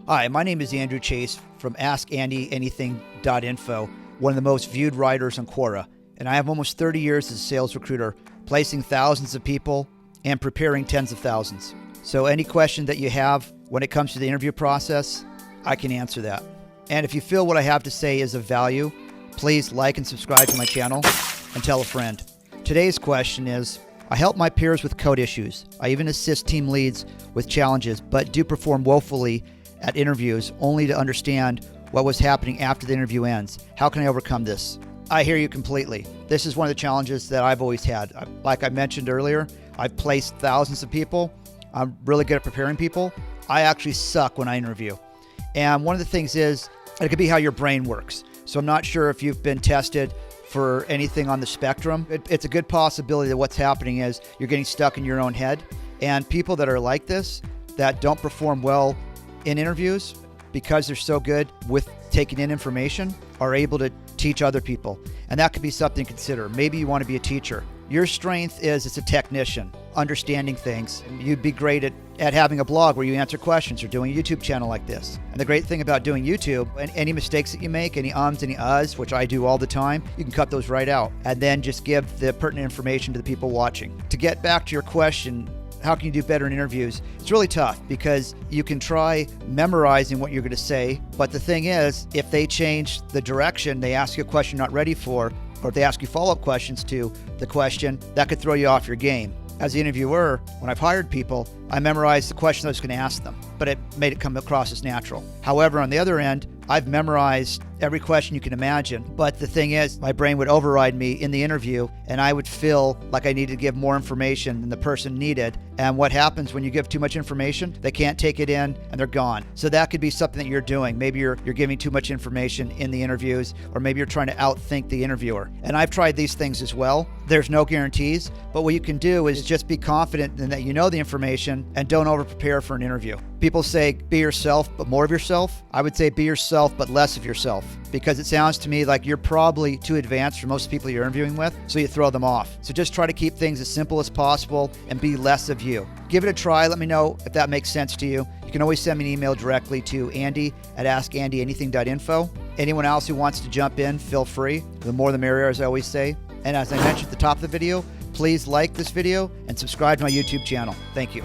Hi, my name is Andrew Chase from AskAndyAnything.info, one of the most viewed writers on Quora, and I have almost 30 years as a sales recruiter, placing thousands of people and preparing tens of thousands. So any question that you have when it comes to the interview process, I can answer that. And if you feel what I have to say is of value, please like and subscribe to my channel and tell a friend. Today's question is, I help my peers with code issues. I even assist team leads with challenges, but do perform woefully at interviews only to understand what was happening after the interview ends. How can I overcome this? I hear you completely. This is one of the challenges that I've always had. Like I mentioned earlier, I've placed thousands of people. I'm really good at preparing people. I actually suck when I interview. And one of the things is, it could be how your brain works. So I'm not sure if you've been tested for anything on the spectrum. It's a good possibility that what's happening is you're getting stuck in your own head. And people that are like this, that don't perform well in interviews, because they're so good with taking in information, are able to teach other people. And that could be something to consider. Maybe you want to be a teacher. Your strength is as a technician, understanding things. You'd be great at having a blog where you answer questions, or doing a YouTube channel like this. And the great thing about doing YouTube, and any mistakes that you make, any ums, any uhs, which I do all the time, you can cut those right out and then just give the pertinent information to the people watching. To get back to your question, how can you do better in interviews? It's really tough because you can try memorizing what you're going to say, but the thing is, if they change the direction, they ask you a question you're not ready for, or if they ask you follow-up questions to the question, that could throw you off your game. As the interviewer, when I've hired people, I memorized the question I was going to ask them, but it made it come across as natural. However, on the other end, I've memorized every question you can imagine, but the thing is, my brain would override me in the interview, and I would feel like I needed to give more information than the person needed. And what happens when you give too much information? They can't take it in, and they're gone. So that could be something that you're doing. Maybe you're giving too much information in the interviews, or maybe you're trying to outthink the interviewer. And I've tried these things as well. There's no guarantees, but what you can do is just be confident in that you know the information and don't over-prepare for an interview. People say, be yourself, but more of yourself. I would say be yourself, but less of yourself, because it sounds to me like you're probably too advanced for most people you're interviewing with, so you throw them off. So just try to keep things as simple as possible and be less of you. Give it a try. Let me know if that makes sense to you. You can always send me an email directly to Andy@AskAndyAnything.info. Anyone else who wants to jump in, feel free. The more the merrier, as I always say. And as I mentioned at the top of the video, please like this video and subscribe to my YouTube channel. Thank you.